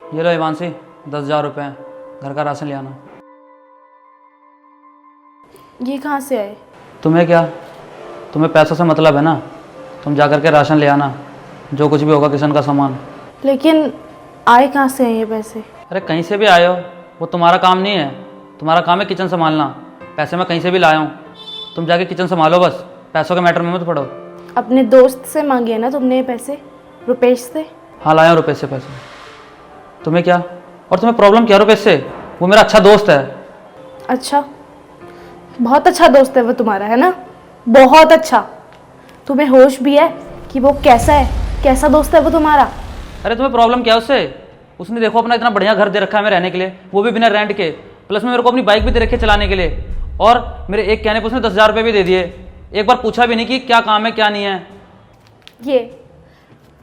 ये लो हिमांशी, 10,000 रुपये हैं, घर का राशन ले आना। ये कहाँ से आए? तुम्हें क्या, तुम्हें पैसों से मतलब है ना। तुम जा कर के राशन ले आना, जो कुछ भी होगा किचन का सामान। लेकिन आए कहाँ से हैं ये पैसे? अरे कहीं से भी आए हो, वो तुम्हारा काम नहीं है। तुम्हारा काम है किचन संभालना। पैसे मैं कहीं से भी लाया हूँ, तुम जाके किचन संभालो बस। पैसों के मैटर में मत पड़ो। अपने दोस्त से मांगे ना तुमने ये पैसे, रुपेश से? हाँ लाया हूँ रुपये से पैसे। तुम्हें क्या, और तुम्हें प्रॉब्लम क्या रुपये से? वो मेरा अच्छा दोस्त है। अच्छा, बहुत अच्छा दोस्त है वो तुम्हारा, है ना? बहुत अच्छा। तुम्हें होश भी है कि वो कैसा है, कैसा दोस्त है वो तुम्हारा? अरे तुम्हें प्रॉब्लम क्या है उससे? उसने देखो अपना इतना बढ़िया घर दे रखा है हमें रहने के लिए, वो भी बिना रेंट के। प्लस में मेरे को अपनी बाइक भी दे रखी है चलाने के लिए। और मेरे एक कहने पर उसने 10,000 रुपये भी दे दिए। एक बार पूछा भी नहीं कि क्या काम है क्या नहीं है।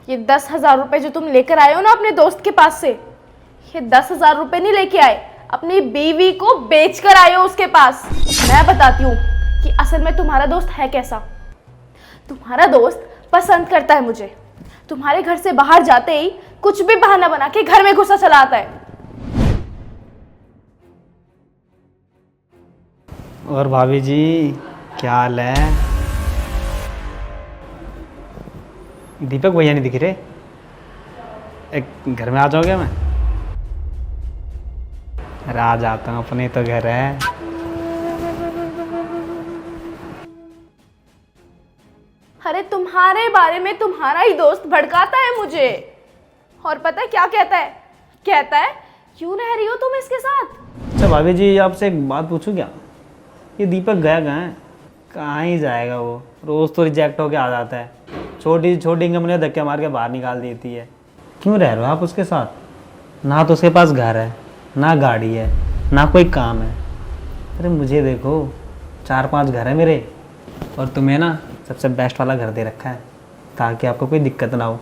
ये 10,000 रुपये जो तुम लेकर आए हो ना अपने दोस्त के पास से, ये 10,000 रुपये नहीं लेके आए, अपनी बीवी को बेच कर आए हो उसके पास। मैं बताती हूँ कि असल में तुम्हारा दोस्त है कैसा। तुम्हारा दोस्त पसंद करता है मुझे। तुम्हारे घर से बाहर जाते ही कुछ भी बहाना बना के घर में घुसा चला आता है। और भाभी जी क्या हाल है? दीपक भैया नहीं दिख रहे। एक घर में आ जाओगे? मैं अरे आ जाता हूँ, अपने तो घर है। अरे तुम्हारे बारे में तुम्हारा ही दोस्त भड़काता है मुझे। और पता है क्या कहता है? कहता है क्यों रह रही हो तुम इसके साथ? अच्छा भाभी जी, आपसे एक बात पूछूं क्या? ये दीपक गया कहाँ है? कहाँ ही जाएगा वो, रोज़ तो रिजेक्ट होके आ जाता है। छोटी छोटी कंपनियाँ धक्के मार के बाहर निकाल देती है। क्यों रह रहे हो आप उसके साथ? ना तो उसके पास घर है, ना गाड़ी है, ना कोई काम है। अरे मुझे देखो, 4-5 घर है मेरे, और तुम्हें ना सबसे बेस्ट वाला घर दे रखा है ताकि आपको कोई दिक्कत ना हो।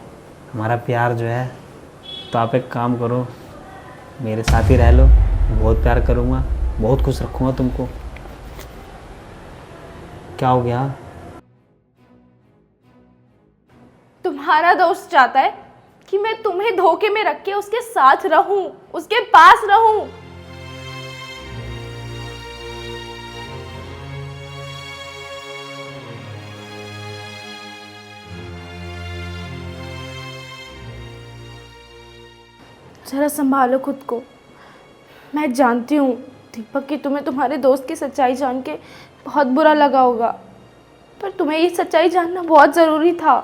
हमारा प्यार जो है, तो आप एक काम करो, मेरे साथ ही रह लो। बहुत प्यार करूँगा, बहुत खुश रखूँगा तुमको। क्या हो गया? तुम्हारा दोस्त चाहता है कि मैं तुम्हें धोखे में रख के उसके साथ रहूं, उसके पास रहूं। जरा संभालो खुद को। मैं जानती हूँ दीपक कि तुम्हें तुम्हारे दोस्त की सच्चाई जान के बहुत बुरा लगा होगा, पर तुम्हें ये सच्चाई जानना बहुत ज़रूरी था।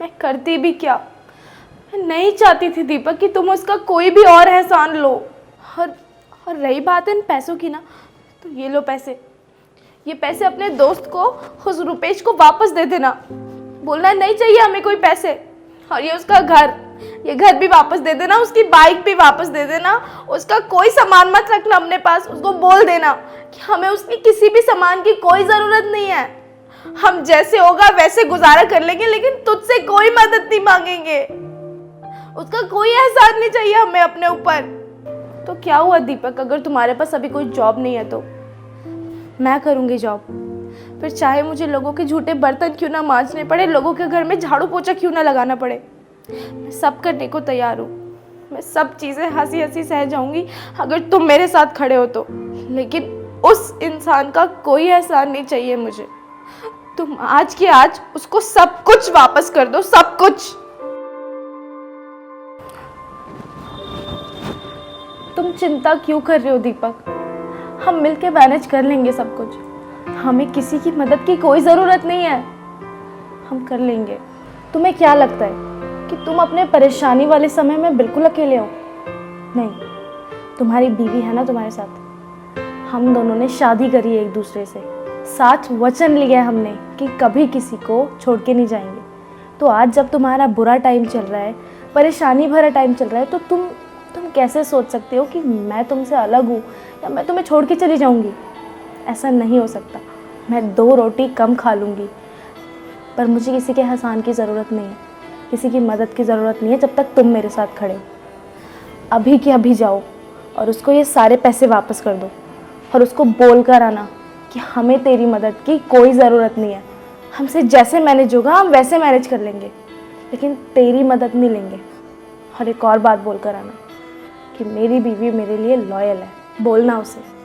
मैं करती भी क्या? मैं नहीं चाहती थी दीपक कि तुम उसका कोई भी और एहसान लो। और रही बात इन पैसों की ना, तो ये लो पैसे। ये पैसे अपने दोस्त को, उस रुपेश को वापस दे देना। बोलना नहीं चाहिए हमें कोई पैसे। और ये उसका घर, ये घर भी वापस दे देना, उसकी बाइक भी वापस दे देना। उसका कोई सामान मत रखना अपने पास। उसको बोल देना कि हमें उसकी किसी भी सामान की कोई ज़रूरत नहीं है। हम जैसे होगा वैसे गुजारा कर लेंगे, लेकिन तुझसे कोई मदद नहीं मांगेंगे। उसका कोई एहसान नहीं चाहिए हमें अपने ऊपर। तो क्या हुआ दीपक, अगर तुम्हारे पास अभी कोई जॉब नहीं है तो मैं करूँगी जॉब। फिर चाहे मुझे लोगों के झूठे बर्तन क्यों ना मांजने पड़े, लोगों के घर में झाड़ू पोछा क्यों ना लगाना पड़े, मैं सब करने को तैयार हूँ। मैं सब चीज़ें हंसी हंसी सह जाऊँगी अगर तुम मेरे साथ खड़े हो तो। लेकिन उस इंसान का कोई एहसान नहीं चाहिए मुझे। तुम आज के आज उसको सब कुछ वापस कर दो, सब कुछ। तुम चिंता क्यों कर रहे हो दीपक? हम मिलके मैनेज कर लेंगे सब कुछ। हमें किसी की मदद की कोई ज़रूरत नहीं है, हम कर लेंगे। तुम्हें क्या लगता है कि तुम अपने परेशानी वाले समय में बिल्कुल अकेले हो? नहीं, तुम्हारी बीवी है ना तुम्हारे साथ। हम दोनों ने शादी करी है एक दूसरे से, साथ वचन लिया हमने कि कभी किसी को छोड़ के नहीं जाएंगे। तो आज जब तुम्हारा बुरा टाइम चल रहा है, परेशानी भरा टाइम चल रहा है, तो तुम कैसे सोच सकते हो कि मैं तुमसे अलग हूँ या मैं तुम्हें छोड़ के चली जाऊँगी? ऐसा नहीं हो सकता। मैं 2 रोटी कम खा लूँगी, पर मुझे किसी के एहसान की ज़रूरत नहीं है, किसी की मदद की ज़रूरत नहीं है जब तक तुम मेरे साथ खड़े हो। अभी के अभी जाओ और उसको ये सारे पैसे वापस कर दो, और उसको बोल कर आना कि हमें तेरी मदद की कोई ज़रूरत नहीं है। हमसे जैसे मैनेज होगा हम वैसे मैनेज कर लेंगे, लेकिन तेरी मदद नहीं लेंगे। और एक और बात बोल कर आना कि मेरी बीवी मेरे लिए लॉयल है। बोलना उसे।